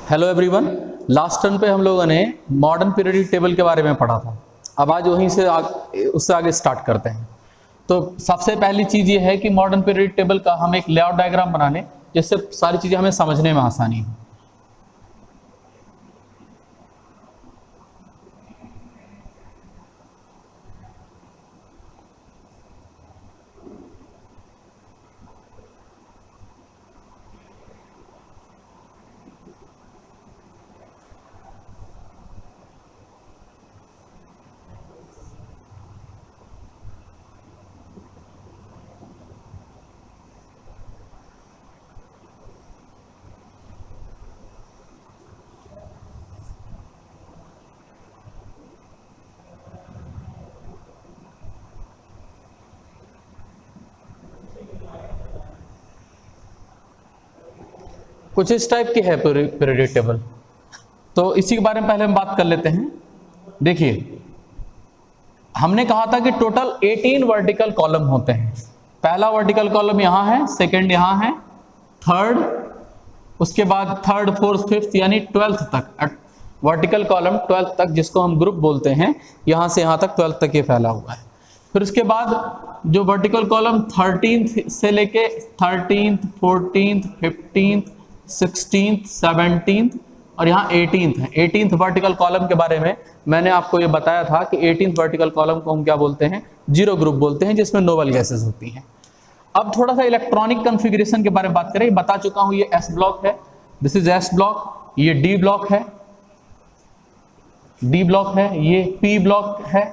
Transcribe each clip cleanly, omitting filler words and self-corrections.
Hello everyone. Last turn पे हम लोगों ने मॉडर्न पीरियोडिक टेबल के बारे में पढ़ा था। अब आज वहीं से उससे आगे स्टार्ट करते हैं। तो सबसे पहली चीज़ ये है कि मॉडर्न पीरियोडिक टेबल का हम एक लेआउट डायग्राम बना लें जिससे सारी चीज़ें हमें समझने में आसानी हो। कुछ इस टाइप की है पीरियोडिक टेबल। तो इसी के बारे में पहले हम बात कर लेते हैं। देखिए, हमने कहा था कि टोटल 18 वर्टिकल कॉलम होते हैं। पहला वर्टिकल कॉलम यहाँ है, सेकंड यहाँ है, थर्ड, उसके बाद थर्ड, फोर्थ, फिफ्थ यानी 12th तक वर्टिकल कॉलम 12th तक, जिसको हम ग्रुप बोलते हैं, यहाँ से यहाँ तक 12th तक ये फैला हुआ है। फिर उसके बाद जो वर्टिकल कॉलम 13th से लेके 13th, 14th, 15th, 16th, 17th और यहाँ 18th है। 18th वर्टिकल कॉलम के बारे में मैंने आपको ये बताया था कि 18th वर्टिकल कॉलम को हम क्या बोलते हैं, जीरो ग्रुप बोलते हैं, जिसमें नोबल गैसेस होती हैं। अब थोड़ा सा इलेक्ट्रॉनिक कॉन्फ़िगरेशन के बारे में बात करें। बता चुका हूँ ये एस ब्लॉक है, दिस इज एस ब्लॉक, ये डी ब्लॉक है, डी ब्लॉक है, ये पी ब्लॉक है।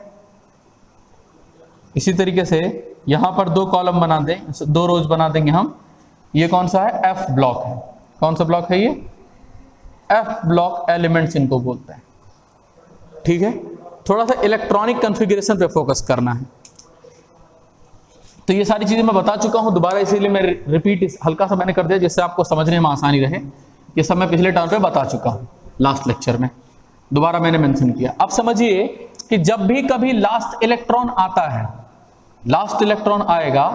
इसी तरीके से यहां पर दो कॉलम बना दें, दो रोज बना देंगे हम। ये कौन सा है, एफ ब्लॉक है। कौन सा ब्लॉक है ये, एफ ब्लॉक एलिमेंट्स इनको बोलते हैं। ठीक है, थोड़ा सा इलेक्ट्रॉनिक कॉन्फ़िगरेशन पे फोकस करना है। तो ये सारी चीजें मैं बता चुका हूं, दोबारा इसीलिए मैं रिपीट हल्का सा मैंने कर दिया जिससे आपको समझने में आसानी रहे। ये सब मैं पिछले टर्म पे बता चुका हूं, लास्ट लेक्चर में दोबारा मैंने मेंशन किया। अब समझिए कि जब भी कभी लास्ट इलेक्ट्रॉन आता है, लास्ट इलेक्ट्रॉन आएगा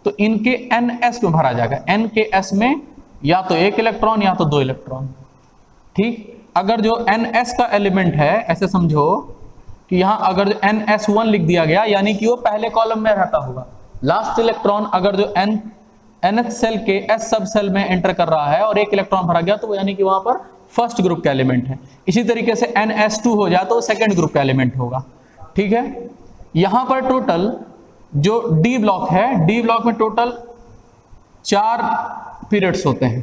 तो इनके NS में भरा जाएगा। N के S में या तो एक इलेक्ट्रॉन या तो दो इलेक्ट्रॉन। ठीक, अगर जो NS का एलिमेंट है, ऐसे समझो कि यहां अगर जो NS1 लिख दिया गया यानी कि वो पहले कॉलम में रहता होगा। लास्ट इलेक्ट्रॉन अगर जो NH सेल के S सब सेल में एंटर कर रहा है और एक इलेक्ट्रॉन भरा गया तो यानी कि वहां पर फर्स्ट ग्रुप का एलिमेंट है। इसी तरीके से NS2 हो जाए तो सेकंड ग्रुप का एलिमेंट होगा। ठीक है, यहां पर टोटल जो डी ब्लॉक है, डी ब्लॉक में टोटल 4 पीरियड्स होते हैं।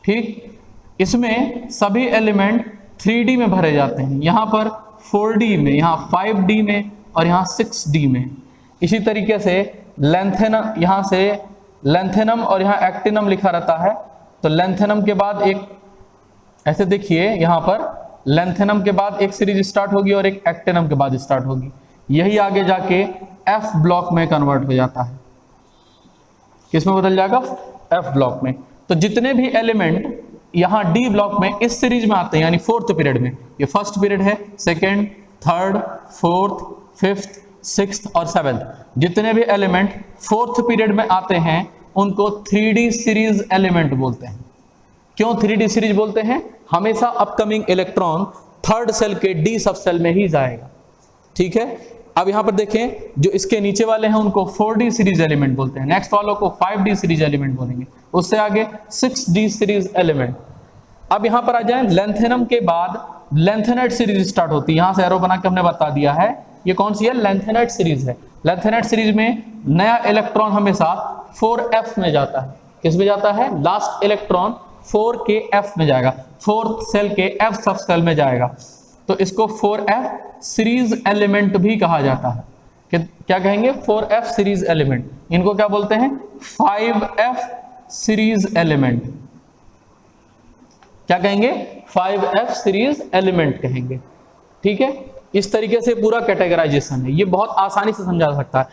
ठीक, इसमें सभी एलिमेंट 3D में भरे जाते हैं। यहां पर 4D में, यहां 5D में और यहां 6D में। इसी तरीके से लेंथेनम, यहां से लेंथेनम और यहां एक्टिनम लिखा रहता है। तो लेंथेनम के बाद एक, ऐसे देखिए यहां पर लेंथेनम के बाद एक सीरीज स्टार्ट होगी और एक एक्टिनम के बाद स्टार्ट होगी। यही आगे जाके एफ ब्लॉक में कन्वर्ट हो जाता है। किसमें बदल जाएगा, एफ ब्लॉक में। तो जितने भी एलिमेंट यहां डी ब्लॉक में इस सीरीज में आते हैं, यानी 4th पीरियड में, ये फर्स्ट पीरियड है, second, third, fourth, fifth, 6th और 7th, जितने भी एलिमेंट 4th पीरियड में आते हैं उनको 3D सीरीज एलिमेंट बोलते हैं। क्यों 3D सीरीज बोलते हैं, हमेशा अपकमिंग इलेक्ट्रॉन थर्ड सेल के डी सब सेल में ही जाएगा। ठीक है, अब यहां पर देखें, जो इसके नीचे वाले हैं उनको 4D सीरीज एलिमेंट बोलते हैं, नेक्स्ट वालों को 5D सीरीज एलिमेंट बोलेंगे, उससे आगे 6D सीरीज एलिमेंट। अब यहां पर आ जाएं, लेंथेनम के बाद लेंथेनाइट सीरीज स्टार्ट होती है। यहां से एरो बना के हमने बता दिया है, ये कौन सी है, लेंथेनाइट सीरीज है। लेंथेनाइट सीरीज में नया इलेक्ट्रॉन हमेशा 4F में जाता है। किस में जाता है, लास्ट इलेक्ट्रॉन 4 के F में जाएगा, 4th सेल के F सब सेल में जाएगा। तो इसको 4F सीरीज एलिमेंट भी कहा जाता है। क्या कहेंगे, 4F सीरीज एलिमेंट। इनको क्या बोलते हैं, 5F सीरीज एलिमेंट। क्या कहेंगे, 5F सीरीज एलिमेंट कहेंगे। ठीक है, इस तरीके से पूरा कैटेगराइजेशन है, ये बहुत आसानी से समझा सकता है।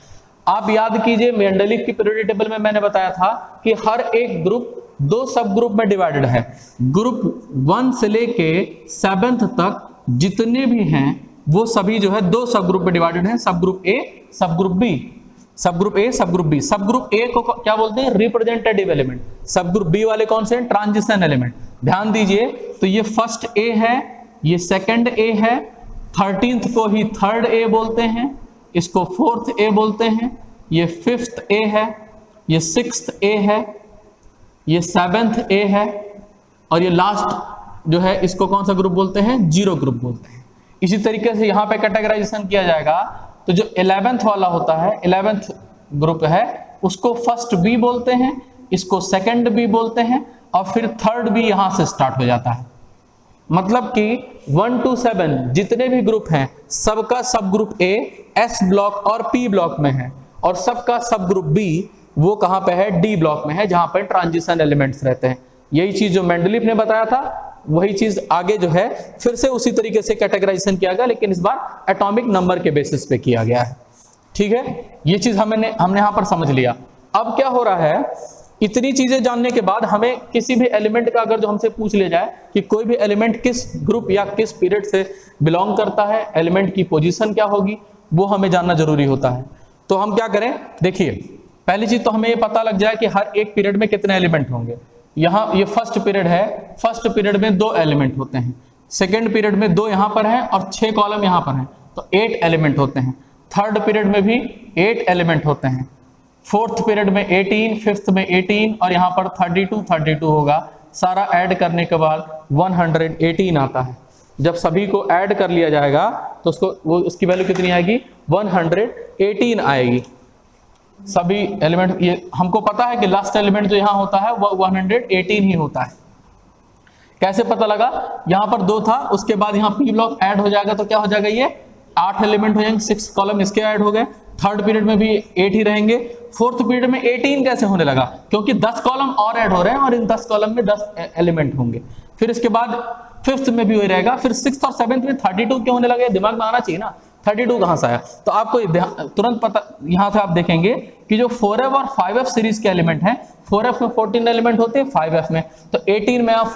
आप याद कीजिए, मेंडलीव की पीरियोडिक टेबल में मैंने बताया था कि हर एक ग्रुप 2 सब ग्रुप में डिवाइडेड है। ग्रुप 1 से लेके 7th तक जितने भी हैं वो सभी जो है 2 सब ग्रुप में डिवाइडेड हैं, सब ग्रुप ए, सब ग्रुप बी। सब ग्रुप ए, सब ग्रुप बी। सब ग्रुप ए को क्या बोलते हैं, रिप्रेजेंटेटिव एलिमेंट। सब ग्रुप बी वाले कौन से हैं, ट्रांजिशन एलिमेंट। ध्यान दीजिए, तो ये फर्स्ट ए है, ये सेकंड ए है, 13th को ही थर्ड ए बोलते हैं, इसको फोर्थ ए बोलते हैं, ये फिफ्थ ए है, ये सिक्स्थ ए है, ये सेवेंथ ए है, और ये लास्ट जो है इसको कौन सा ग्रुप बोलते हैं? जीरो ग्रुप बोलते हैं। इसी तरीके से यहाँ पे कैटेगराइजेशन किया जाएगा, तो जो 11th वाला होता है, 11th ग्रुप है, उसको फर्स्ट बी बोलते हैं, इसको सेकंड बी बोलते हैं, और फिर थर्ड बी यहां से स्टार्ट हो जाता है। मतलब कि 1 to 7 जितने भी ग्रुप हैं, सबका सब ग्रुप ए एस ब्लॉक और पी ब्लॉक में है, और सबका सब ग्रुप बी वो कहां पे है? डी ब्लॉक में है, जहां पर ट्रांजिशन एलिमेंट्स रहते हैं। यही चीज जो मेंडलीफ ने बताया था, वही चीज आगे जो है फिर से उसी तरीके से कैटेगराइजेशन किया गया, लेकिन इस बार एटॉमिक नंबर के बेसिस पे किया गया है। ठीक है, ये चीज हमने यहां पर समझ लिया। अब क्या हो रहा है, इतनी चीजें जानने के बाद हमें किसी भी एलिमेंट का अगर जो हमसे पूछ लिया जाए कि कोई भी एलिमेंट किस ग्रुप या किस पीरियड से बिलोंग करता है, एलिमेंट की पोजीशन क्या होगी, वो हमें जानना जरूरी होता है। तो हम क्या करें, देखिए पहली चीज तो हमें ये पता लग जाए कि हर एक पीरियड में कितने एलिमेंट होंगे। यहाँ ये फर्स्ट पीरियड है, फर्स्ट पीरियड में 2 एलिमेंट होते हैं, सेकेंड पीरियड में 2 यहाँ पर हैं और 6 कॉलम यहाँ पर हैं, तो 8 एलिमेंट होते हैं। थर्ड पीरियड में भी 8 एलिमेंट होते हैं, फोर्थ पीरियड में 18, फिफ्थ में 18, और यहाँ पर 32 होगा। सारा ऐड करने के बाद 118 आता है। जब सभी को ऐड कर लिया जाएगा तो उसकी वैल्यू कितनी आएगी? 118 आएगी। सभी एलिमेंट, ये हमको पता है कि लास्ट एलिमेंट जो यहाँ होता है वो 118 ही होता है। कैसे पता लगा? यहाँ पर 2 था, उसके बाद यहाँ पी ब्लॉक ऐड हो जाएगा, तो क्या हो जाएगा? ये 8 एलिमेंट हो जाएंगे, 6 कॉलम इसके ऐड हो गए। थर्ड पीरियड में भी 8 ही रहेंगे। फोर्थ पीरियड में 18 कैसे होने लगा? क्योंकि 10 कॉलम और ऐड हो रहे हैं, और इन 10 कॉलम में 10 एलिमेंट होंगे। फिर इसके बाद फिफ्थ में भी वही रहेगा। फिर सिक्स्थ और सेवेंथ में 32 क्यों होने लगे? दिमाग में आना चाहिए ना, 32 कहां से आया? तो आपको तुरंत पता, यहां से आप देखेंगे कि जो 4F और 5F सीरीज के एलिमेंट हैं, 4F में 14 एलिमेंट होते हैं, 5F में तो 18 में आप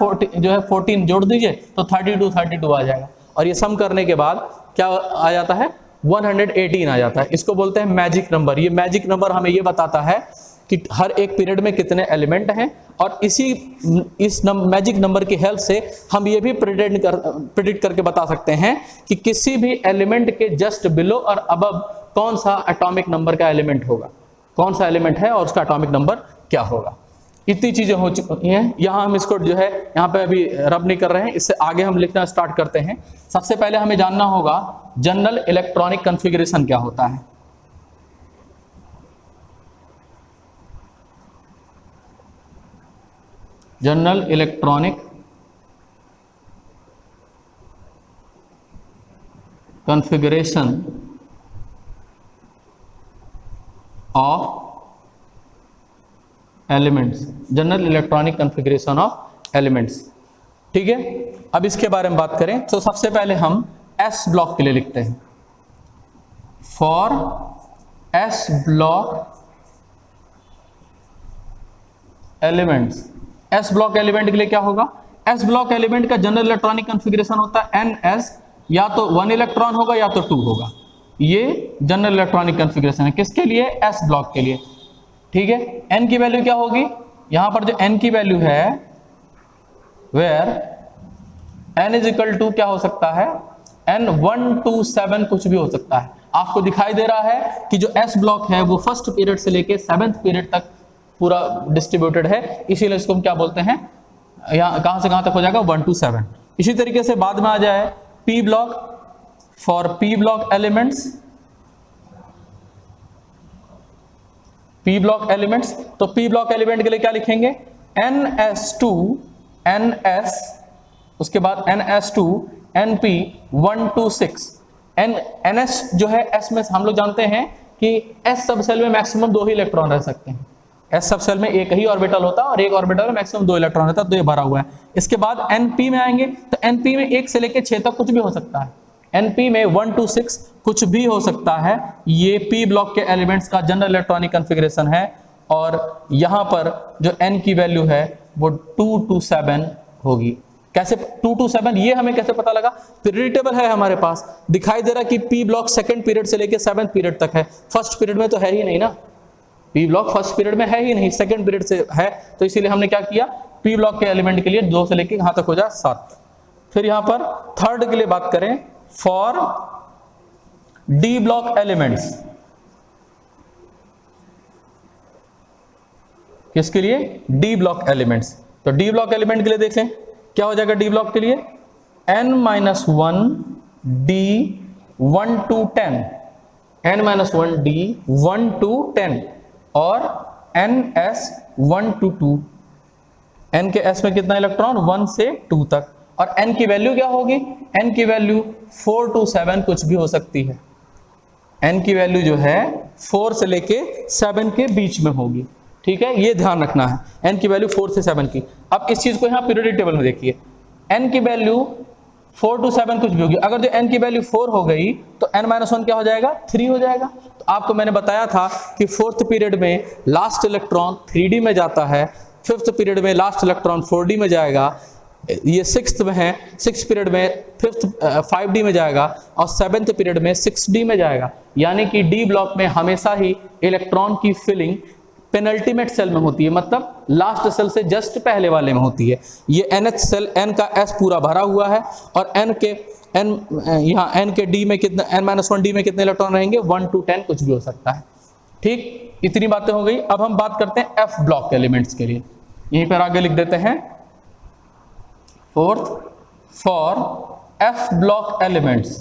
14 जोड़ दीजिए तो 32 आ जाएगा। और ये सम करने के बाद क्या आ जाता है? 118 आ जाता है। इसको बोलते हैं मैजिक नंबर। ये मैजिक नंबर हमें ये बताता है कि हर एक पीरियड में कितने एलिमेंट हैं, और इस मैजिक नंबर की हेल्प से हम ये भी प्रिडिक्ट करके बता सकते हैं कि किसी भी एलिमेंट के जस्ट बिलो और अबव कौन सा एटॉमिक नंबर का एलिमेंट होगा, कौन सा एलिमेंट है और उसका एटॉमिक नंबर क्या होगा। इतनी चीजें हो चुकी हैं। यहाँ हम इसको जो है यहाँ पे अभी रब नहीं कर रहे हैं, इससे आगे हम लिखना स्टार्ट करते हैं। सबसे पहले हमें जानना होगा जनरल इलेक्ट्रॉनिक कॉन्फ़िगरेशन क्या होता है। General electronic configuration of elements, general electronic configuration of elements. ठीक है, अब इसके बारे में बात करें तो सबसे पहले हम एस ब्लॉक के लिए लिखते हैं। For S block elements, S block element के लिए क्या होगा? एस ब्लॉक एलिमेंट का जनरल इलेक्ट्रॉनिक कॉन्फ़िगरेशन होता है NS, या तो 1 इलेक्ट्रॉन होगा या तो 2 होगा। ये जनरल इलेक्ट्रॉनिक कॉन्फ़िगरेशन है किसके लिए? एस ब्लॉक के लिए। ठीक है, n की वैल्यू क्या होगी? यहां पर जो n की वैल्यू है, where n is equal to क्या हो सकता है? n 1 to 7 कुछ भी हो सकता है। आपको दिखाई दे रहा है कि जो एस ब्लॉक है वो फर्स्ट पीरियड से लेके 7th पीरियड तक पूरा डिस्ट्रीब्यूटेड है, इसीलिए इसको हम क्या बोलते हैं? यहाँ कहां से कहां तक हो जाएगा? 1 to 7। इसी तरीके से बाद में आ जाए P block, for P block elements, P block elements, तो पी ब्लॉक एलिमेंट के लिए क्या लिखेंगे? NS2 NS, उसके बाद NS2 NP 1 to 6। NS जो है S में हम लोग जानते हैं कि S सब सेल में मैक्सिमम 2 ही इलेक्ट्रॉन रह सकते हैं। S सब सेल में एक ही ऑर्बिटल होता है और एक ऑर्बिटल में मैक्सिमम 2 इलेक्ट्रॉन रहता है, तो ये भरा हुआ है। इसके बाद NP में आएंगे तो NP में 1 से लेकर 6 तक कुछ भी हो सकता है। NP में 1 to 6 कुछ भी हो सकता है। ये P ब्लॉक के एलिमेंट्स का जनरल इलेक्ट्रॉनिक कॉन्फ़िगरेशन है, और यहाँ पर जो N की वैल्यू है वो 2 to 7 होगी। कैसे 2 to 7? ये हमें कैसे पता लगा? प्रिडिक्टेबल है, हमारे पास दिखाई दे रहा कि P ब्लॉक सेकंड पीरियड से लेकर 7th पीरियड तक है, फर्स्ट पीरियड में तो है ही नहीं ना। पी ब्लॉक फर्स्ट पीरियड में है ही नहीं, सेकंड पीरियड से है, तो इसीलिए हमने क्या किया, पी ब्लॉक के एलिमेंट के लिए 2 से लेके कहां तक हो जाए 7। फिर यहां पर थर्ड के लिए बात करें, फॉर डी ब्लॉक एलिमेंट्स, किसके लिए, डी ब्लॉक एलिमेंट्स। तो डी ब्लॉक एलिमेंट के लिए देख लें क्या हो जाएगा डी ब्लॉक के लिए, n-1 d 1 to 10, n-1 d 1 to 10 और ns 1 to 2, n के s में कितना इलेक्ट्रॉन 1 से 2 तक, और n की वैल्यू क्या होगी, n की वैल्यू 4 to 7 कुछ भी हो सकती है, n की वैल्यू जो है 4 से लेके 7 के बीच में होगी, ठीक है, ये ध्यान रखना है, n की वैल्यू 4 से 7 की। अब इस चीज को यहाँ पीरियोडिक टेबल में देखिए, n की वैल्यू 4 to 7 कुछ भी होगी, अगर जो n की वैल्यू 4 हो गई तो n-1 क्या हो जाएगा, 3 हो जाएगा। तो आपको मैंने बताया था कि 4th पीरियड में लास्ट इलेक्ट्रॉन 3D में जाता है, 5th पीरियड में लास्ट इलेक्ट्रॉन 4D में जाएगा, ये 6th में है, 6th पीरियड में 5D में जाएगा और 7th पीरियड में 6D में जाएगा। यानी कि डी ब्लॉक में हमेशा ही इलेक्ट्रॉन की फिलिंग पेनल्टीमेट सेल में होती है, मतलब लास्ट सेल से जस्ट पहले वाले में होती है। ये NH सेल, n का S पूरा भरा हुआ है और n यहाँ n के d में कितना, n-1 d में कितने इलेक्ट्रॉन रहेंगे, 1 to 10 कुछ भी हो सकता है, ठीक, इतनी बातें हो गई। अब हम बात करते हैं f ब्लॉक एलिमेंट्स के लिए, यहीं पर आगे लिख देते हैं, fourth for f block elements.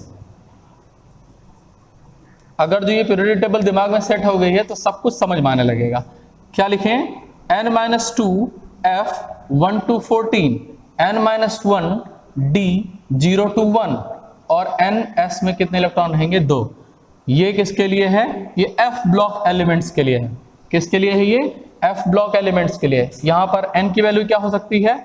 अगर जो ये पीरियोडिक टेबल दिमाग में सेट हो गई है तो सब कुछ समझ में आने लगेगा। क्या लिखें, n-2 f 1 to 14, n-1 d 0 to 1 और ns में कितने इलेक्ट्रॉन रहेंगे, 2। ये किसके लिए है, ये f ब्लॉक एलिमेंट्स के लिए है। किसके लिए है ये, f ब्लॉक एलिमेंट्स के लिए। यहां पर n की वैल्यू क्या हो सकती है,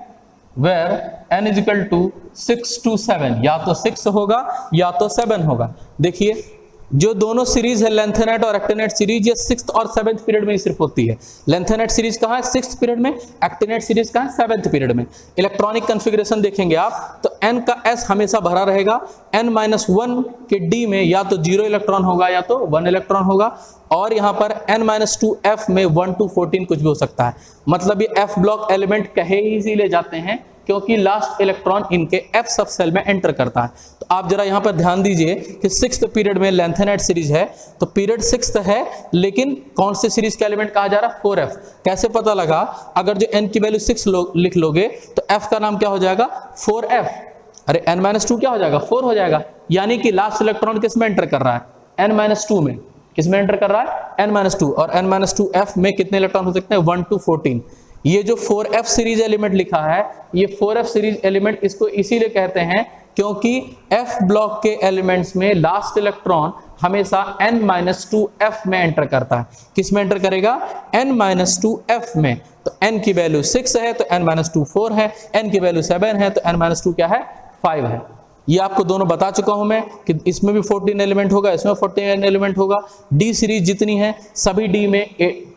where n is equal to 6 to 7, या तो 6 होगा या तो 7 होगा। देखिए जो दोनों सीरीज है लेंथेनेट और एक्टिनेट सीरीज, ये 6th और 7th पीरियड में ही सिर्फ होती है। लेंथेनेट सीरीज कहाँ है, 6th पीरियड में, एक्टिनेट सीरीज कहाँ है, 7th पीरियड में। इलेक्ट्रॉनिक कॉन्फ़िगरेशन देखेंगे आप तो n का s हमेशा भरा रहेगा, n-1 के d में या तो 0 इलेक्ट्रॉन होगा या तो 1 इलेक्ट्रॉन होगा, और यहाँ पर n-2 f में 1 to 14 कुछ भी हो सकता है। मतलब ये f ब्लॉक एलिमेंट कहे ही इसीलिए जाते हैं क्योंकि लास्ट इलेक्ट्रॉन इनके f सब सेल में एंटर करता है। तो आप जरा यहाँ पर ध्यान दीजिए कि 6th पीरियड में लेंथेनेट सीरीज है, तो पीरियड 6th है, लेकिन कौन से सीरीज का एलिमेंट कहा जा रहा है, 4f। कैसे पता लगा, अगर जो n की वैल्यू 6 लिख लोगे तो f का नाम क्या हो जाएगा, 4f। अरे n-2 क्या हो जाएगा, 4 हो जाएगा। यानी कि लास्ट इलेक्ट्रॉन किस में एंटर कर रहा है, n-2 में। किस में एंटर कर रहा है, n-2, और n-2f में कितने इलेक्ट्रॉन हो सकते हैं, 1 to 14। ये जो 4f सीरीज एलिमेंट लिखा है, ये 4f सीरीज एलिमेंट इसको इसीलिए कहते हैं क्योंकि f ब्लॉक के एलिमेंट्स में लास्ट इलेक्ट्रॉन हमेशा n-2f में एंटर करता है। किस में एंटर करेगा, n-2f में। तो n की वैल्यू 6 है तो n-2 4 है, n की वैल्यू 7 है तो n-2 क्या है, 5 है। ये आपको दोनों बता चुका हूं मैं कि इसमें भी 14 एलिमेंट होगा, इसमें 14 एलिमेंट होगा। डी सीरीज जितनी है सभी डी में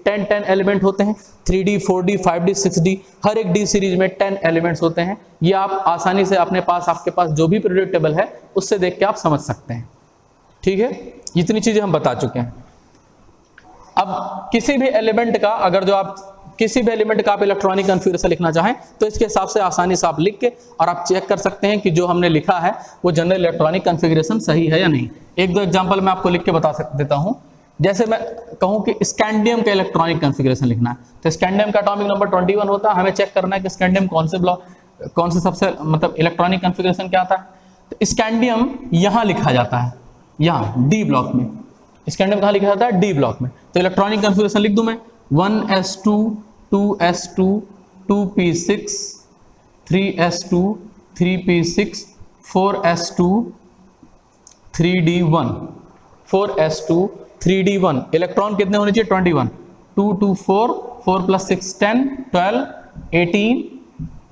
10 एलिमेंट होते हैं, 3D 4D 5D 6D, हर एक डी सीरीज में 10 एलिमेंट्स होते हैं। ये आप आसानी से अपने पास, आपके पास जो भी पीरियोडिक टेबल है उससे देख के आप समझ सकते हैं, ठीक है। इतनी चीजें हम बता चुके हैं। अब किसी भी एलिमेंट का, अगर जो आप किसी भी एलिमेंट का आप इलेक्ट्रॉनिक कॉन्फ़िगरेशन लिखना चाहें तो इसके हिसाब से आसानी से आप लिख के और आप चेक कर सकते हैं कि जो हमने लिखा है वो जनरल इलेक्ट्रॉनिक कॉन्फ़िगरेशन सही है या नहीं। एक दो एग्जांपल मैं आपको लिख के बता देता हूं। जैसे मैं कहूं कि स्कैंडियम का इलेक्ट्रॉनिक कॉन्फ़िगरेशन लिखना है, तो स्कैंडियम का एटॉमिक नंबर 21 होता है। हमें चेक करना है कि स्कैंडियम कौन से सबसे मतलब इलेक्ट्रॉनिक कॉन्फ़िगरेशन क्या आता है। तो स्कैंडियम यहाँ लिखा जाता है, यहाँ डी ब्लॉक में। स्कैंडियम कहाँ लिखा जाता है, डी ब्लॉक में। तो इलेक्ट्रॉनिक कॉन्फ़िगरेशन लिख दूं मैं, 1s2 2s2 2p6 3s2 3p6 4s2 3d1 4s2 3d1। Electron कितने होने चाहिए, 21। 2 2 4 4 + 6 10 12 18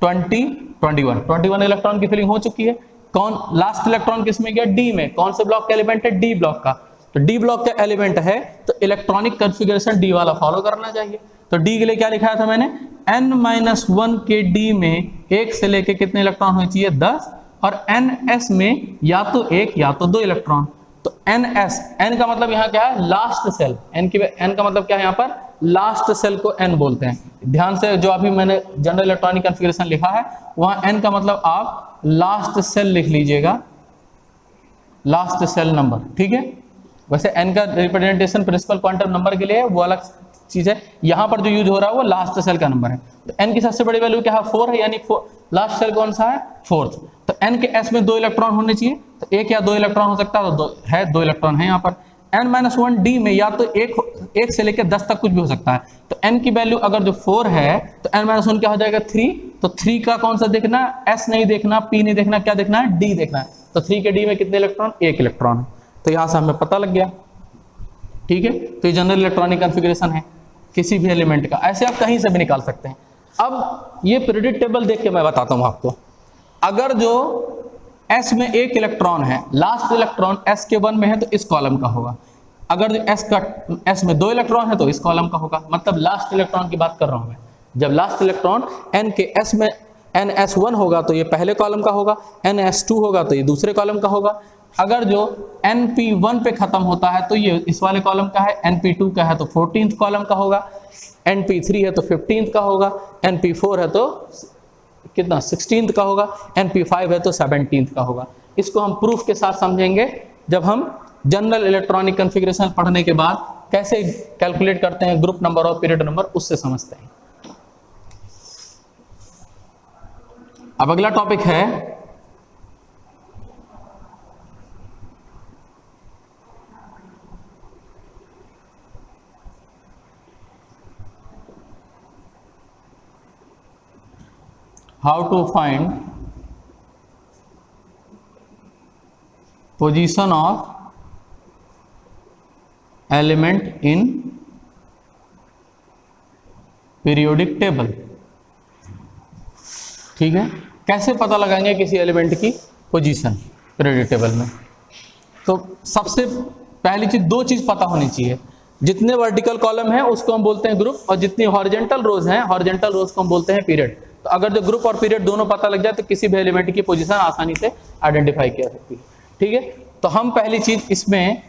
20 21 इलेक्ट्रॉन की फिलिंग हो चुकी है। कौन लास्ट इलेक्ट्रॉन किस में गया, डी में। कौन से ब्लॉक का एलिमेंट है, डी ब्लॉक का। तो डी ब्लॉक का एलिमेंट है तो इलेक्ट्रॉनिक कॉन्फ़िगरेशन डी वाला फॉलो करना चाहिए। तो डी के लिए क्या लिखा था मैंने, n-1 के डी में 1 से लेके कितने इलेक्ट्रॉन होने चाहिए, 10, और ns में या तो 1 या तो 2 इलेक्ट्रॉन। तो ns, n का मतलब यहाँ क्या है, लास्ट सेल। n का मतलब क्या है यहाँ पर, लास्ट सेल को n बोलते हैं। ध्यान से, जो अभी मैंने जनरल इलेक्ट्रॉनिक कॉन्फ़िगरेशन लिखा है वहां n का मतलब आप लास्ट सेल लिख लीजिएगा, लास्ट सेल नंबर, ठीक है। वैसे n का रिप्रेजेंटेशन प्रिंसिपल क्वांटम नंबर के लिए वो अलग चीज है, यहाँ पर जो यूज हो रहा है वो लास्ट सेल का नंबर है। तो n की सबसे बड़ी वैल्यू क्या है, 4 है, यानी लास्ट सेल कौन सा है, 4th। तो n के s में 2 इलेक्ट्रॉन होने चाहिए, तो 1 या 2 इलेक्ट्रॉन हो सकता है, तो 2 इलेक्ट्रॉन है यहाँ पर। n-1 d में या तो 1 से लेकर 10 तक कुछ भी हो सकता है। तो n की वैल्यू अगर जो 4 है तो n-1 क्या हो जाएगा, 3। तो 3 का कौन सा देखना, s नहीं देखना, p नहीं देखना, क्या देखना है, d देखना है। तो 3 के d में कितने इलेक्ट्रॉन, 1 इलेक्ट्रॉन है। तो यहां से हमें पता लग गया, ठीक है। तो ये जनरल इलेक्ट्रॉनिक कॉन्फ़िगरेशन है किसी भी एलिमेंट का, ऐसे आप कहीं से भी निकाल सकते हैं। अब ये पीरियोडिक टेबल देख के मैं बताता हूं आपको। अगर जो s में 1 इलेक्ट्रॉन है, लास्ट इलेक्ट्रॉन s के 1 में है तो इस कॉलम का होगा। अगर जो s में 2 इलेक्ट्रॉन है तो इस कॉलम का होगा। मतलब लास्ट इलेक्ट्रॉन की बात कर रहा हूं मैं। जब लास्ट इलेक्ट्रॉन n के s में ns1 होगा तो ये पहले कॉलम का होगा, ns2 होगा तो ये दूसरे कॉलम का होगा। अगर जो np1 पे खत्म होता है तो ये इस वाले कॉलम का है, np2 का है तो 14th कॉलम का होगा, np3 है तो 15th का होगा, np4 है तो कितना 16th का होगा, np5 है तो 17th का होगा। इसको हम प्रूफ के साथ समझेंगे जब हम जनरल इलेक्ट्रॉनिक कॉन्फ़िगरेशन पढ़ने के बाद कैसे कैलकुलेट करते हैं ग्रुप नंबर और पीरियड नंबर, उससे समझते हैं। अब अगला टॉपिक है how to find position of element in periodic table। ठीक है, कैसे पता लगाएंगे किसी एलिमेंट की पोजीशन पीरियोडिक टेबल में। तो सबसे पहली चीज, 2 चीज पता होनी चाहिए। जितने वर्टिकल कॉलम है उसको हम बोलते हैं ग्रुप, और जितनी हॉरिजॉन्टल रोज हैं, हॉरिजॉन्टल रोज को हम बोलते हैं पीरियड। तो अगर जो ग्रुप और पीरियड दोनों पता लग जाए तो किसी भी एलिमेंट की पोजीशन आसानी से आइडेंटिफाई किया सकती है, ठीक है। तो हम पहली चीज इसमें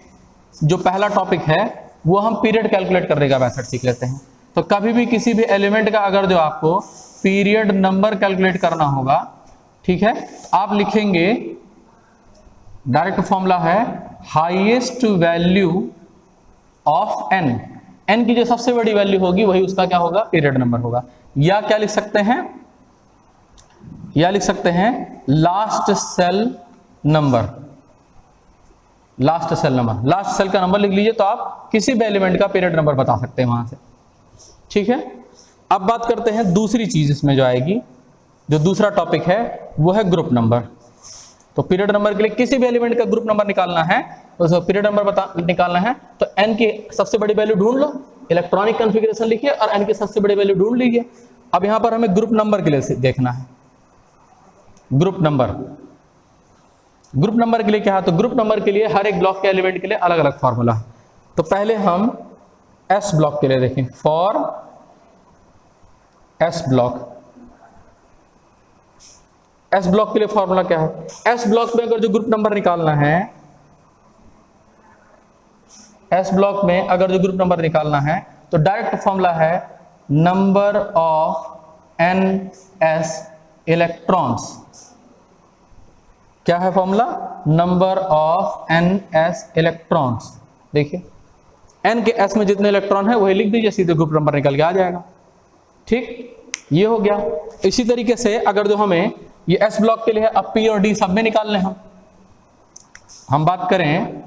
जो पहला टॉपिक है वो हम पीरियड कैलकुलेट करने का मेथड सीख लेते हैं। तो कभी भी किसी भी एलिमेंट का अगर जो आपको पीरियड नंबर कैलकुलेट करना होगा, ठीक है, आप लिखेंगे, डायरेक्ट फॉर्मूला है हाईएस्ट वैल्यू ऑफ n की जो सबसे बड़ी वैल्यू होगी वही उसका क्या होगा, पीरियड नंबर होगा। या क्या लिख सकते हैं, या लिख सकते हैं last shell number, last shell number, last shell का नंबर लिख लीजिए तो आप किसी भी एलिमेंट का पीरियड नंबर बता सकते हैं वहां से, ठीक है। अब बात करते हैं दूसरी चीज इसमें जो आएगी, जो दूसरा टॉपिक है वो है ग्रुप नंबर। तो पीरियड नंबर के लिए किसी भी एलिमेंट का ग्रुप नंबर निकालना है, तो पीरियड नंबर निकालना है तो n की सबसे बड़ी वैल्यू ढूंढ लो, इलेक्ट्रॉनिक कॉन्फ़िगरेशन लिखिए और n की सबसे बड़ी वैल्यू ढूंढ लीजिए। अब यहां पर हमें ग्रुप नंबर के लिए देखना है, ग्रुप नंबर। ग्रुप नंबर के लिए क्या है, तो ग्रुप नंबर के लिए हर एक ब्लॉक के एलिमेंट के लिए अलग अलग फॉर्मूला है। तो पहले हम s ब्लॉक के लिए देखें, for s block. s block के लिए फॉर्मूला क्या है, s ब्लॉक में अगर जो ग्रुप नंबर निकालना है, s ब्लॉक में अगर जो ग्रुप नंबर निकालना है तो डायरेक्ट फॉर्मूला है नंबर ऑफ ns इलेक्ट्रॉन्स। क्या है formula, number of ns electrons. देखिए n के s में जितने इलेक्ट्रॉन है वही लिख दीजिए, सीधे ग्रुप नंबर निकल के आ जाएगा, ठीक, ये हो गया। इसी तरीके से अगर जो हमें ये s ब्लॉक के लिए अब p और d सब में निकालने हम बात करें,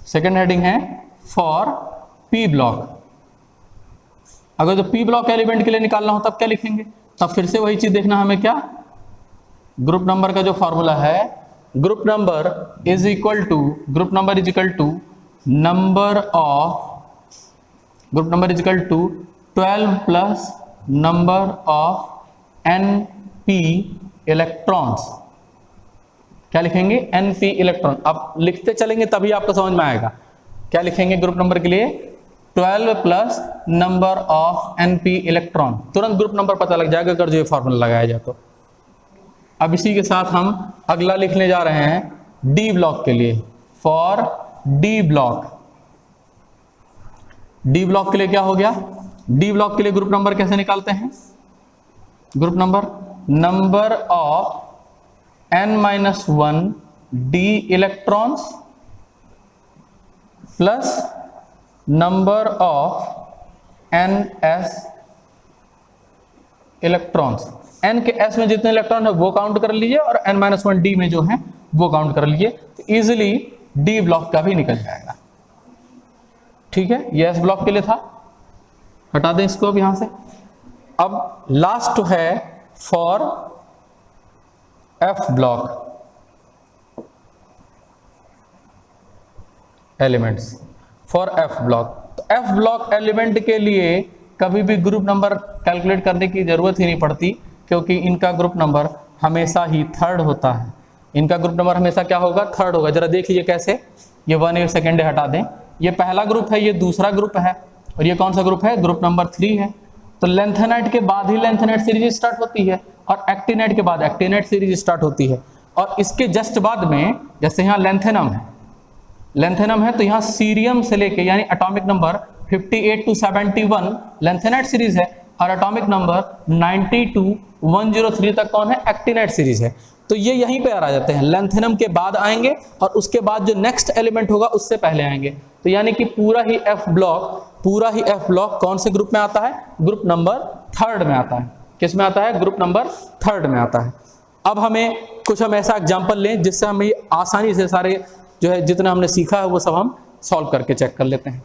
सेकेंड हेडिंग है फॉर p ब्लॉक। अगर जो p ब्लॉक एलिमेंट के लिए निकालना हो तब क्या लिखेंगे, तब फिर से वही चीज देखना हमें, क्या, ग्रुप नंबर का जो फॉर्मूला है, group number is equal to number of, group number is equal to 12 plus number of np electrons. क्या लिखेंगे, np इलेक्ट्रॉन। अब लिखते चलेंगे तभी आपको समझ में आएगा। क्या लिखेंगे ग्रुप नंबर के लिए, 12 plus number of np electron. तुरंत ग्रुप नंबर पता लग जाएगा अगर जो ये फॉर्मूला लगाया जाए तो। अब इसी के साथ हम अगला लिखने जा रहे हैं डी ब्लॉक के लिए, for D block. D block के लिए क्या हो गया, डी ब्लॉक के लिए ग्रुप नंबर कैसे निकालते हैं, group number of n-1 d electrons plus number of ns electrons. n के s में जितने इलेक्ट्रॉन है वो काउंट कर लीजिए और n-1 d में जो है वो काउंट कर लीजिए, तो इजीली डी ब्लॉक का भी निकल जाएगा। ठीक है, ये s ब्लॉक के लिए था, हटा दें इसको अब यहां से। अब लास्ट है for f block elements, for f block. तो f ब्लॉक एलिमेंट के लिए कभी भी ग्रुप नंबर कैलकुलेट करने की जरूरत ही नहीं पड़ती, क्योंकि इनका ग्रुप नंबर हमेशा ही थर्ड होता है। इनका ग्रुप नंबर हमेशा क्या होगा, थर्ड होगा। जरा देख लीजिए कैसे, ये 1 सेकेंड हटा दें, ये पहला ग्रुप है, ये दूसरा ग्रुप है, और ये कौन सा ग्रुप है, ग्रुप नंबर 3 है। तो लेंथेनाइट के बाद ही लेंथेनाइट सीरीज स्टार्ट होती है, और एक्टिनाइट के बाद एक्टिनाइट सीरीज स्टार्ट होती है। और इसके जस्ट बाद में जैसे यहाँ लेंथेनम है, तो यहाँ सीरियम से लेके यानी atomic number 58 to 71 lanthanide series है, और एटॉमिक नंबर 90 to 103 तक कौन है, एक्टिनाइट सीरीज है। तो ये यहीं पे आ जाते हैं, लेंथेनम के बाद आएंगे और उसके बाद जो नेक्स्ट एलिमेंट होगा उससे पहले आएंगे। तो यानी कि पूरा ही एफ ब्लॉक कौन से ग्रुप में आता है, ग्रुप नंबर थर्ड में आता है। किस में आता है, ग्रुप नंबर थर्ड में आता है। अब हमें कुछ हम ऐसा एग्जाम्पल लें जिससे हम ये आसानी से सारे जो है जितना हमने सीखा है वो सब हम सॉल्व करके चेक कर लेते हैं।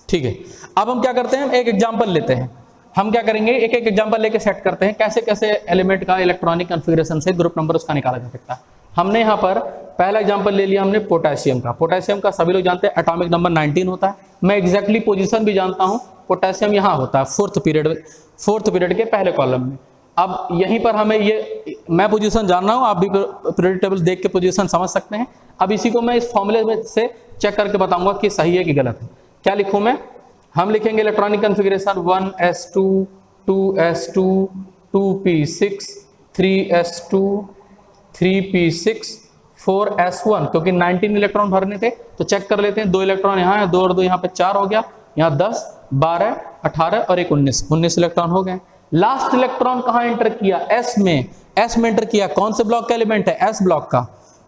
ठीक है, अब हम क्या करते हैं, एक एग्जाम्पल लेते हैं। हम क्या करेंगे, एक एक एग्जाम्पल लेके सेट करते हैं कैसे कैसे एलिमेंट का इलेक्ट्रॉनिक कॉन्फ़िगरेशन से ग्रुप नंबर उसका निकाला जा सकता है। हमने यहाँ पर पहला एग्जाम्पल ले लिया हमने पोटेशियम का। पोटेशियम का सभी लोग जानते हैं एटॉमिक नंबर 19 होता है। मैं एग्जैक्टली पोजीशन भी जानता हूँ, पोटेशियम यहाँ होता है फोर्थ पीरियड के पहले कॉलम में। अब यहीं पर हमें ये मैं पोजीशन जान रहा हूँ, आप भी पीरियड टेबल देख के पोजीशन समझ सकते हैं। अब इसी को मैं इस फॉर्मूले में से चेक करके बताऊंगा कि सही है कि गलत है। क्या लिखूँ मैं, हम लिखेंगे electronic configuration 1s2 2s2 2p6 3s2 3p6 4s1, क्योंकि 19 इलेक्ट्रॉन भरने थे तो चेक कर लेते हैं। 2 इलेक्ट्रॉन यहाँ है, 2 और 2 यहाँ पे 4 हो गया, यहाँ 10 12 18 और एक 19 इलेक्ट्रॉन हो गए। लास्ट इलेक्ट्रॉन कहाँ एंटर किया, एस में एंटर किया। कौन से ब्लॉक का एलिमेंट है, एस ब्लॉक का।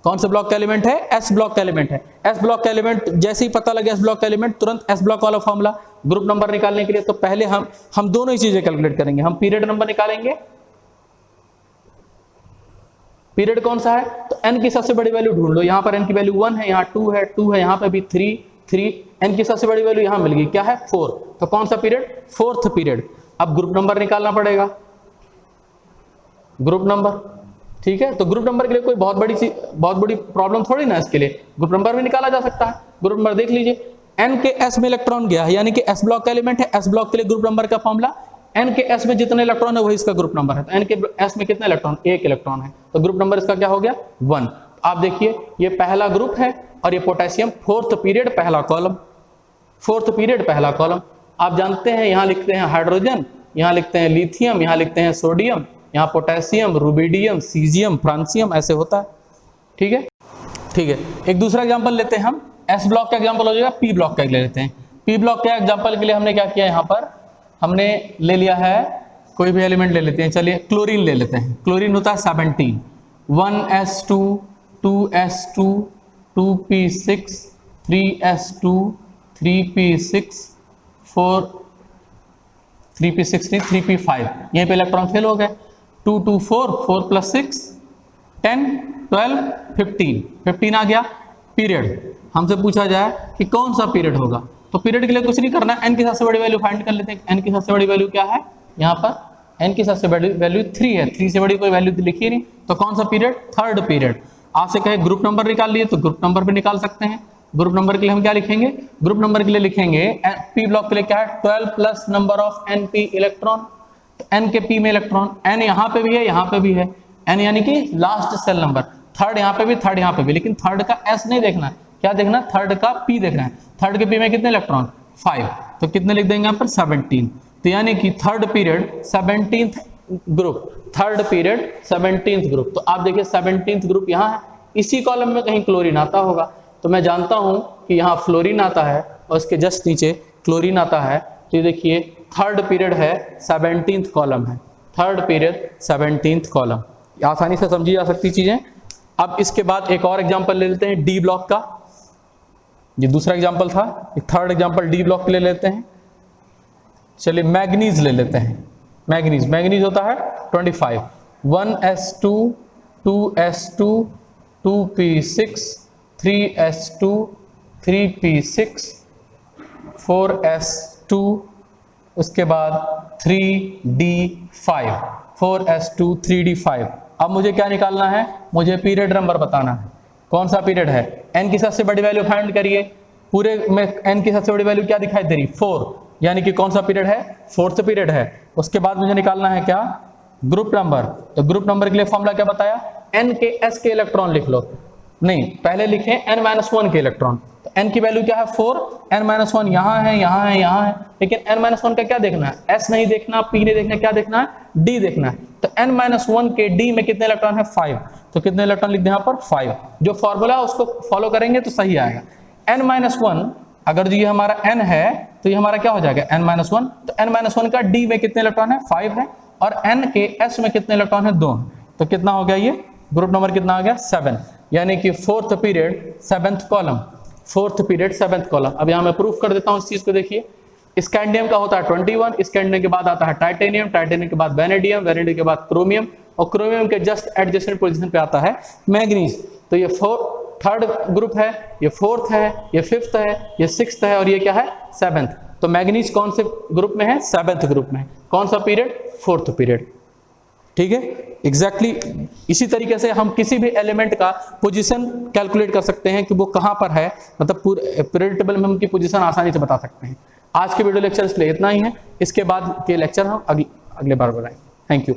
कौन से ब्लॉक का एलिमेंट है, एस ब्लॉक का एलिमेंट है। एस ब्लॉक का एलिमेंट जैसे ही पता लगे एस ब्लॉक का एलिमेंट, तुरंत एस ब्लॉक वाला फॉर्मूला ग्रुप नंबर निकालने के लिए। तो पहले हम दोनों ही चीजें कैलकुलेट करेंगे। हम पीरियड नंबर निकालेंगे, पीरियड कौन सा है, तो n की सबसे बड़ी वैल्यू ढूंढ लो। यहाँ पर n की वैल्यू 1 है, यहाँ 2 है, 2 है, यहाँ पे भी 3 n की सबसे बड़ी वैल्यू यहाँ मिल गई, क्या है 4। तो कौन सा पीरियड, फोर्थ पीरियड। अब ग्रुप नंबर निकालना पड़ेगा, ग्रुप नंबर। ठीक है, तो ग्रुप नंबर के लिए कोई बहुत बड़ी प्रॉब्लम थोड़ी ना, इसके लिए ग्रुप नंबर भी निकाला जा सकता है। ग्रुप नंबर देख लीजिए, n के s में इलेक्ट्रॉन गया है, यानी कि s ब्लॉक का एलिमेंट है। s ब्लॉक के लिए ग्रुप नंबर का फॉर्मूला, n के s में जितने इलेक्ट्रॉन है वही इसका ग्रुप नंबर है। तो n के s में कितने इलेक्ट्रॉन, 1 इलेक्ट्रॉन है, तो ग्रुप नंबर इसका क्या हो गया 1। आप देखिए ये पहला ग्रुप है और ये पोटेशियम फोर्थ पीरियड पहला कॉलम। आप जानते हैं यहाँ लिखते हैं हाइड्रोजन, यहाँ लिखते हैं लिथियम, यहाँ लिखते हैं सोडियम, यहाँ पोटेशियम, रुबिडियम, सीजियम, फ्रांसियम, ऐसे होता है। ठीक है, एक दूसरा एग्जांपल लेते हैं हम। एस ब्लॉक का एग्जांपल हो जाएगा, पी ब्लॉक का ले लेते हैं। पी ब्लॉक के एग्जांपल के लिए हमने क्या किया, यहाँ पर हमने ले लिया है, कोई भी एलिमेंट ले लेते हैं। चलिए क्लोरीन ले लेते हैं। क्लोरीन होता है 17, 1s2 2s2 2p6 3s2 3p6 3p5। यहीं पे इलेक्ट्रॉन फेल हो गए। 2 2 4 4 + 6 10 12 15 आ गया। पीरियड हमसे पूछा जाए कि कौन सा पीरियड होगा, तो पीरियड के लिए कुछ नहीं करना, n की सबसे बड़ी वैल्यू फाइंड कर लेते हैं। n की सबसे बड़ी वैल्यू क्या है, यहाँ पर n की सबसे बड़ी वैल्यू 3 है, 3 से बड़ी कोई वैल्यू लिखी नहीं। तो कौन सा पीरियड, थर्ड पीरियड। आपसे कहे ग्रुप नंबर निकाल लिए तो ग्रुप नंबर भी निकाल सकते हैं। ग्रुप नंबर के लिए हम क्या लिखेंगे, ग्रुप नंबर के लिए लिखेंगे पी ब्लॉक के लिए क्या है 12 plus number of np electron. तो n के p में इलेक्ट्रॉन, n यहाँ पे भी है, यहाँ पे भी है, n यानी कि लास्ट सेल नंबर। थर्ड यहाँ पे भी, थर्ड यहाँ पे भी, लेकिन थर्ड का s नहीं देखना है, क्या देखना है, थर्ड का p देखना है। थर्ड के p में कितने इलेक्ट्रॉन 5, तो कितने लिख देंगे यहाँ पर 17। तो यानी कि third period 17th group, third period 17th group. तो आप देखिए 17th ग्रुप यहाँ है, इसी कॉलम में कहीं क्लोरीन आता होगा। तो मैं जानता हूं कि यहाँ फ्लोरीन आता है और उसके जस्ट नीचे क्लोरीन आता है। तो ये देखिए थर्ड पीरियड है, 17th कॉलम है, थर्ड पीरियड 17th कॉलम, आसानी से समझी जा सकती चीजें। अब इसके बाद एक और एग्जांपल ले लेते हैं डी ब्लॉक का, ये दूसरा एग्जांपल था, एक थर्ड एग्जांपल डी ब्लॉक के ले लेते हैं। चलिए मैग्नीज ले लेते हैं, मैग्नीज होता है 25, 1s2 2s2 2p6 3s2 3p6, 4s2, उसके बाद 3d5, 4s2 3d5। अब मुझे क्या निकालना है, मुझे पीरियड नंबर बताना है, कौन सा पीरियड है। n की सबसे बड़ी वैल्यू फाइंड करिए, पूरे में n की सबसे बड़ी वैल्यू क्या दिखाई दे रही, 4, यानी कि कौन सा पीरियड है, 4th पीरियड है। उसके बाद मुझे निकालना है क्या, ग्रुप नंबर। तो ग्रुप नंबर के लिए फॉर्मूला क्या बताया, n के s के इलेक्ट्रॉन लिख लो, नहीं पहले लिखें n-1 के इलेक्ट्रॉन। तो n की वैल्यू क्या है 4, n-1 यहाँ है, यहाँ है, यहाँ है, लेकिन n-1 का क्या देखना है, s नहीं देखना, p नहीं देखना, क्या देखना है, d देखना है। तो n-1 के d में कितने इलेक्ट्रॉन है, 5, तो कितने इलेक्ट्रॉन लिख दें यहाँ पर 5। जो फॉर्मूला है उसको फॉलो करेंगे तो सही आएगा। n-1 अगर जो ये हमारा n है तो ये हमारा क्या हो जाएगा n-1, तो n-1 का d में कितने इलेक्ट्रॉन है, 5 है, और n के s में कितने इलेक्ट्रॉन है, 2। तो कितना हो गया, ये ग्रुप नंबर कितना आ गया, 7, यानी कि 4th period 7th column, 4th period 7th column. अब यहाँ मैं प्रूफ कर देता हूँ इस चीज को। देखिए स्कैंडियम का होता है 21, स्कैंडियम के बाद आता है टाइटेनियम, टाइटेनियम के बाद वेनेडियम, वेनेडियम के बाद क्रोमियम, और क्रोमियम के जस्ट एडजेसेंट पोजीशन पे आता है मैग्नीज। तो ये थर्ड ग्रुप है, ये 4th है, ये 5th है, ये 6th है, और ये क्या है 7th। तो मैग्नीज कौन से ग्रुप में है, 7th ग्रुप में। कौन सा पीरियड, 4th पीरियड। ठीक है, एग्जैक्टली इसी तरीके से हम किसी भी एलिमेंट का पोजीशन कैलकुलेट कर सकते हैं कि वो कहाँ पर है, मतलब पूरे पीरियड टेबल में हम उनकी पोजीशन आसानी से बता सकते हैं। आज के वीडियो लेक्चर इसलिए इतना ही है, इसके बाद के लेक्चर हम अगले बार बनाएंगे। Thank you.